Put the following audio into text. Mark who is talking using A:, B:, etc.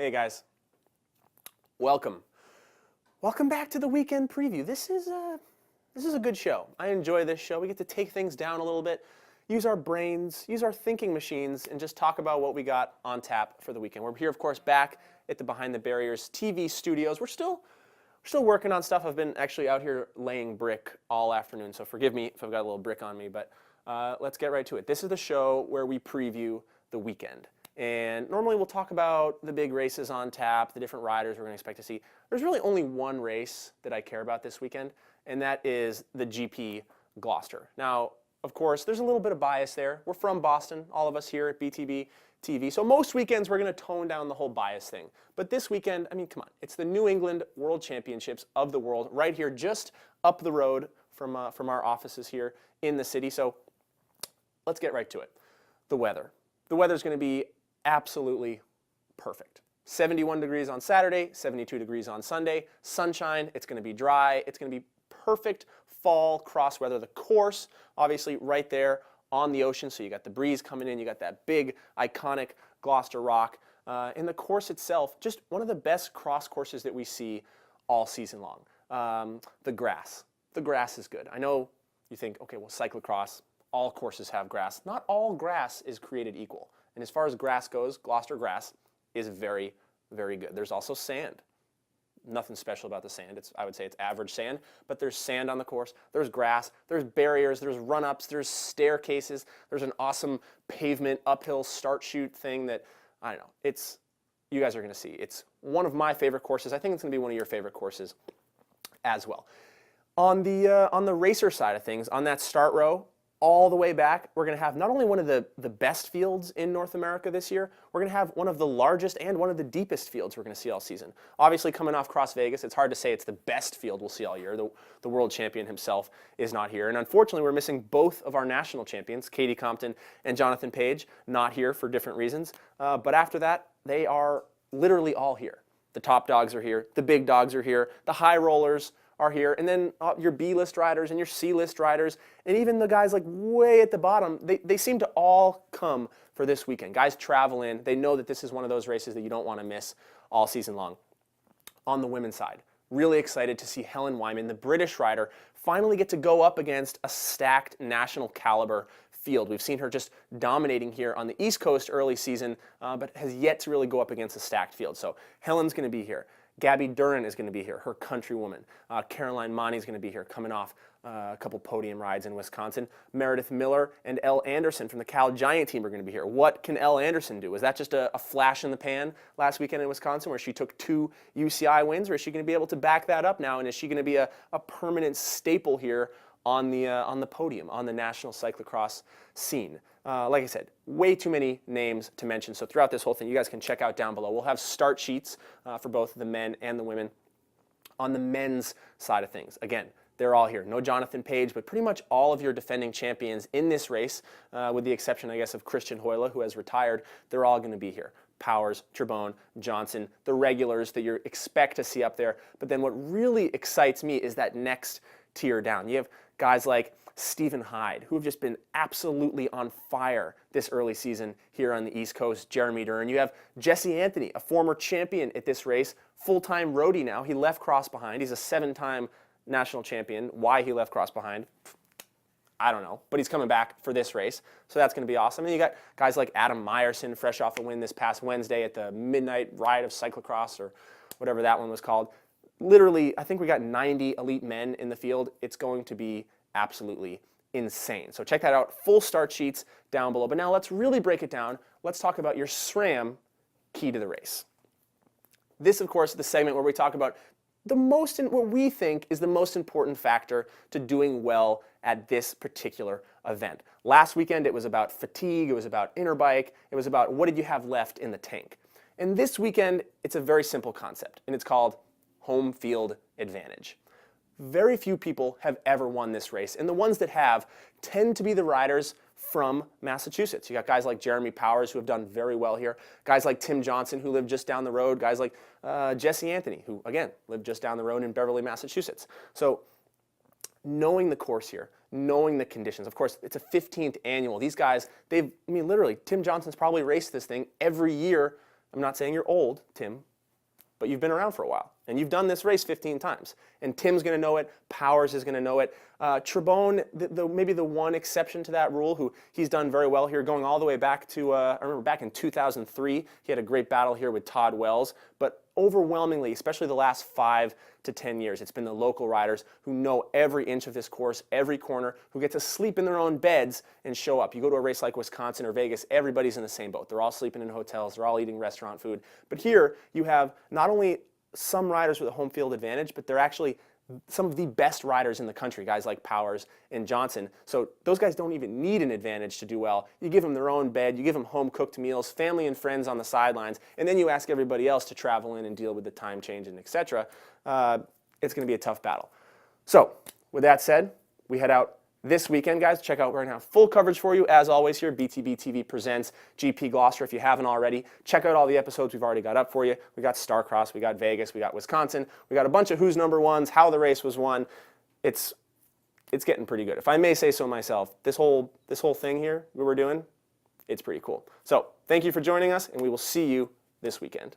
A: Hey guys, welcome. Welcome back to the weekend preview. This is a good show. I enjoy this show. We get to take things down a little bit, use our brains, use our thinking machines, and just talk about what we got on tap for the weekend. We're here, of course, back at the Behind the Barriers TV studios. We're still working on stuff. I've been actually out here laying brick all afternoon, so forgive me if I've got a little brick on me, but let's get right to it. This is the show where we preview the weekend. And normally we'll talk about the big races on tap, the different riders we're going to expect to see. There's really only one race that I care about this weekend, and that is the GP Gloucester. Now, of course, there's a little bit of bias there. We're from Boston, all of us here at BTB TV. So most weekends we're going to tone down the whole bias thing. But this weekend, I mean, come on. It's the New England World Championships of the world right here just up the road from our offices here in the city. So let's get right to it. The weather. The weather's going to be absolutely perfect. 71 degrees on Saturday, 72 degrees on Sunday, sunshine, it's going to be dry, it's going to be perfect fall cross weather. The course, obviously right there on the ocean, so you got the breeze coming in, you got that big iconic Gloucester rock. And the course itself, just one of the best cross courses that we see all season long. The grass is good. I know you think, okay, well, cyclocross, all courses have grass. Not all grass is created equal. And as far as grass goes, Gloucester grass is very, very good. There's also sand. Nothing special about the sand. I would say it's average sand, but there's sand on the course. There's grass. There's barriers. There's run-ups. There's staircases. There's an awesome pavement uphill start-shoot thing that, I don't know, you guys are going to see. It's one of my favorite courses. I think it's going to be one of your favorite courses as well. On the racer side of things, on that start row, all the way back, we're going to have not only one of the best fields in North America this year, we're going to have one of the largest and one of the deepest fields we're going to see all season. Obviously, coming off Cross Vegas, it's hard to say it's the best field we'll see all year. The world champion himself is not here. And unfortunately, we're missing both of our national champions, Katie Compton and Jonathan Page, not here for different reasons. But after that, they are literally all here. The top dogs are here. The big dogs are here. The high rollers are here, and then your B-list riders and your C-list riders, and even the guys like way at the bottom, they seem to all come for this weekend. Guys travel in. They know that this is one of those races that you don't want to miss all season long. On the women's side, really excited to see Helen Wyman, the British rider, finally get to go up against a stacked national caliber field. We've seen her just dominating here on the East Coast early season, but has yet to really go up against a stacked field. So Helen's going to be here. Gabby Duran is going to be here, her countrywoman. Caroline Monty is going to be here, coming off a couple podium rides in Wisconsin. Meredith Miller and Elle Anderson from the Cal Giant team are going to be here. What can Elle Anderson do? Was that just a flash in the pan last weekend in Wisconsin where she took 2 UCI wins, or is she going to be able to back that up now, and is she going to be a permanent staple here on the podium, on the national cyclocross scene? Like I said, way too many names to mention. So throughout this whole thing, you guys can check out down below. We'll have start sheets for both the men and the women. On the men's side of things, again, they're all here. No Jonathan Page, but pretty much all of your defending champions in this race, with the exception, I guess, of Christian Hoyle, who has retired. They're all going to be here. Powers, Trebone, Johnson, the regulars that you expect to see up there. But then what really excites me is that next tier down. You have guys like Stephen Hyde, who have just been absolutely on fire this early season here on the East Coast. Jeremy Duran. You have Jesse Anthony, a former champion at this race, full-time roadie now. He left Cross Behind. He's a 7-time national champion. Why he left Cross Behind, I don't know, but he's coming back for this race, so that's going to be awesome. And you got guys like Adam Meyerson, fresh off a win this past Wednesday at the Midnight Ride of Cyclocross, or whatever that one was called. Literally, I think we got 90 elite men in the field. It's going to be absolutely insane. So check that out. Full start sheets down below. But now let's really break it down. Let's talk about your SRAM key to the race. This, of course, is the segment where we talk about what we think is the most important factor to doing well at this particular event. Last weekend, it was about fatigue. It was about inner bike. It was about what did you have left in the tank. And this weekend, it's a very simple concept, and it's called home field advantage. Very few people have ever won this race, and the ones that have tend to be the riders from Massachusetts. You got guys like Jeremy Powers, who have done very well here, guys like Tim Johnson, who live just down the road, guys like Jesse Anthony, who, again, live just down the road in Beverly, Massachusetts. So knowing the course here, knowing the conditions. Of course, it's a 15th annual. These guys, literally, Tim Johnson's probably raced this thing every year I'm not saying you're old, Tim, but you've been around for a while, and you've done this race 15 times. And Tim's going to know it. Powers is going to know it. Trebone, maybe the one exception to that rule, who he's done very well here, going all the way back to, I remember back in 2003, he had a great battle here with Todd Wells. But overwhelmingly, especially the last 5 to 10 years, it's been the local riders who know every inch of this course, every corner, who get to sleep in their own beds and show up. You go to a race like Wisconsin or Vegas, everybody's in the same boat. They're all sleeping in hotels, they're all eating restaurant food. But here, you have not only some riders with a home field advantage, but they're actually some of the best riders in the country, guys like Powers and Johnson. So those guys don't even need an advantage to do well. You give them their own bed, you give them home-cooked meals, family and friends on the sidelines, and then you ask everybody else to travel in and deal with the time change and etc. It's going to be a tough battle. So with that said, we head out this weekend, guys. Check out, we're going to have full coverage for you, as always, here. BTB TV presents GP Gloucester. If you haven't already, check out all the episodes we've already got up for you. We got Starcross, we got Vegas, we got Wisconsin, we got a bunch of who's number ones, how the race was won. It's getting pretty good. If I may say so myself, this whole thing here that we're doing, it's pretty cool. So thank you for joining us, and we will see you this weekend.